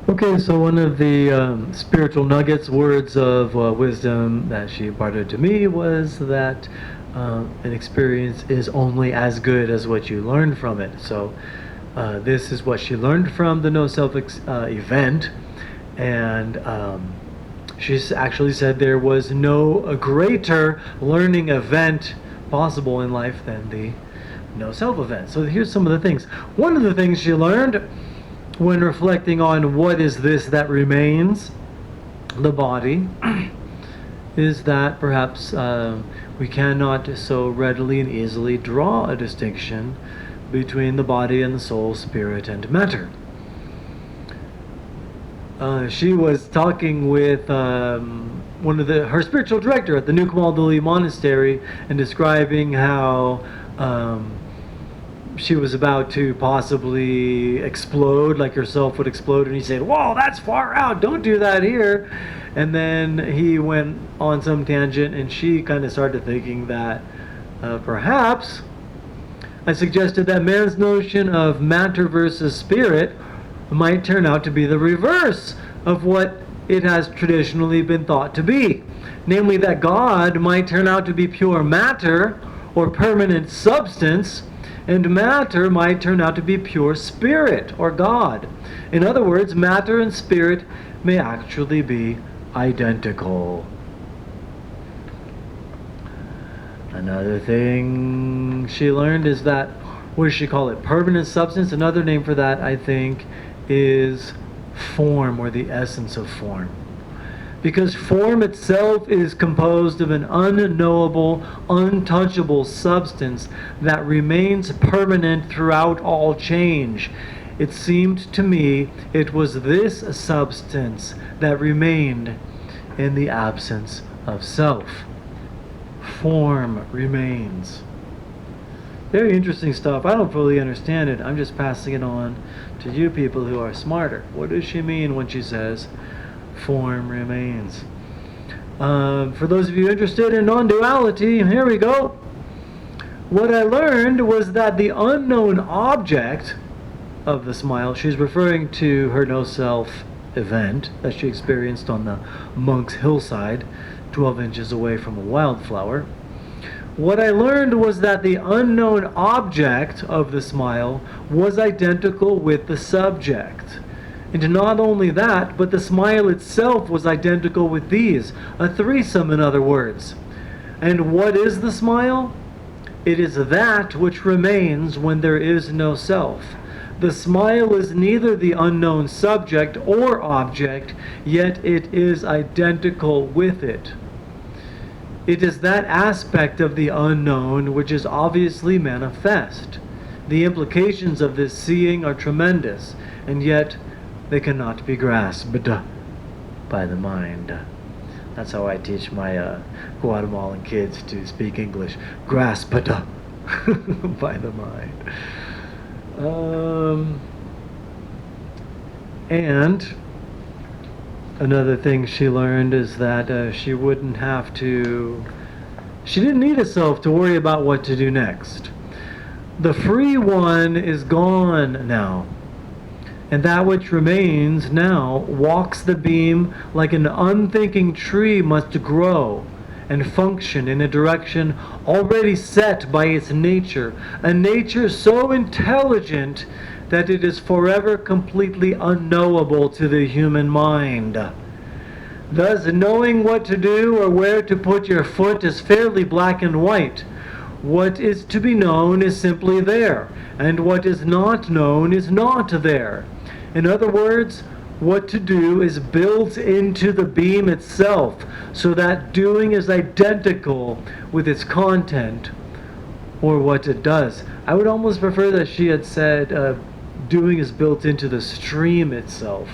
Okay, so one of the spiritual nuggets, words of wisdom that she imparted to me was that an experience is only as good as what you learn from it. So this is what she learned from the No Self event, and she actually said there was no a greater learning event possible in life than the No Self event. So here's some of the things. One of the things she learned when reflecting on what is this that remains, the body, is that perhaps we cannot so readily and easily draw a distinction between the body and the soul, spirit, and matter. She was talking with her spiritual director at the New Kamaldali Monastery and describing how she was about to possibly explode, like herself would explode, and he said, "Whoa, that's far out, don't do that here." And then he went on some tangent, and she kind of started thinking that perhaps I suggested that man's notion of matter versus spirit might turn out to be the reverse of what it has traditionally been thought to be. Namely, that God might turn out to be pure matter or permanent substance, and matter might turn out to be pure spirit or God. In other words, matter and spirit may actually be identical. Another thing she learned is that, what does she call it? Permanent substance. Another name for that, I think, is form, or the essence of form. Because form itself is composed of an unknowable, untouchable substance that remains permanent throughout all change. It seemed to me it was this substance that remained in the absence of self. Form remains. Very interesting stuff. I don't fully understand it. I'm just passing it on to you people who are smarter. What does she mean when she says form remains? For those of you interested in non-duality, here we go. What I learned was that the unknown object of the smile, she's referring to her no-self event that she experienced on the monk's hillside, 12 inches away from a wildflower. What I learned was that the unknown object of the smile was identical with the subject. And not only that, but the smile itself was identical with these, a threesome in other words. And what is the smile? It is that which remains when there is no self. The smile is neither the unknown subject or object, yet it is identical with it. It is that aspect of the unknown which is obviously manifest. The implications of this seeing are tremendous, and yet they cannot be grasped by the mind. That's how I teach my Guatemalan kids to speak English. Grasp by the mind. And another thing she learned is that she didn't need a self to worry about what to do next. The free one is gone now. And that which remains now walks the beam like an unthinking tree must grow and function in a direction already set by its nature, a nature so intelligent that it is forever completely unknowable to the human mind. Thus, knowing what to do or where to put your foot is fairly black and white. What is to be known is simply there, and what is not known is not there. In other words, what to do is built into the beam itself, so that doing is identical with its content or what it does. I would almost prefer that she had said doing is built into the stream itself.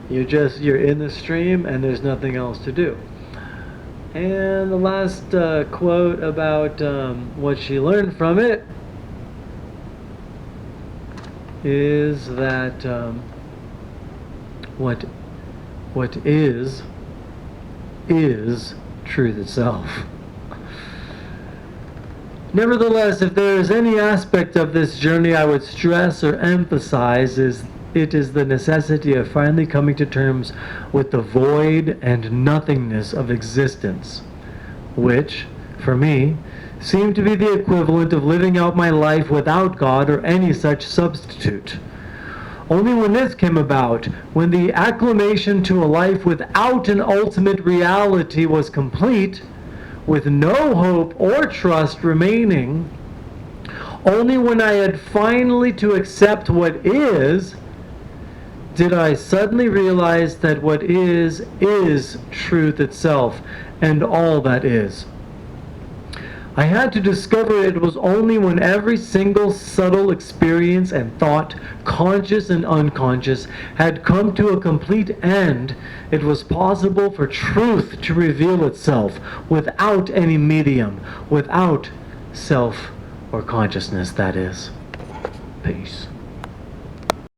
You're in the stream and there's nothing else to do. And the last quote about what she learned from it is that what is truth itself. Nevertheless, if there is any aspect of this journey I would stress or emphasize, is it is the necessity of finally coming to terms with the void and nothingness of existence, which, for me, seemed to be the equivalent of living out my life without God or any such substitute. Only when this came about, when the acclimation to a life without an ultimate reality was complete, with no hope or trust remaining, only when I had finally to accept what is, did I suddenly realize that what is truth itself and all that is. I had to discover it was only when every single subtle experience and thought, conscious and unconscious, had come to a complete end, it was possible for truth to reveal itself without any medium, without self or consciousness, that is. Peace.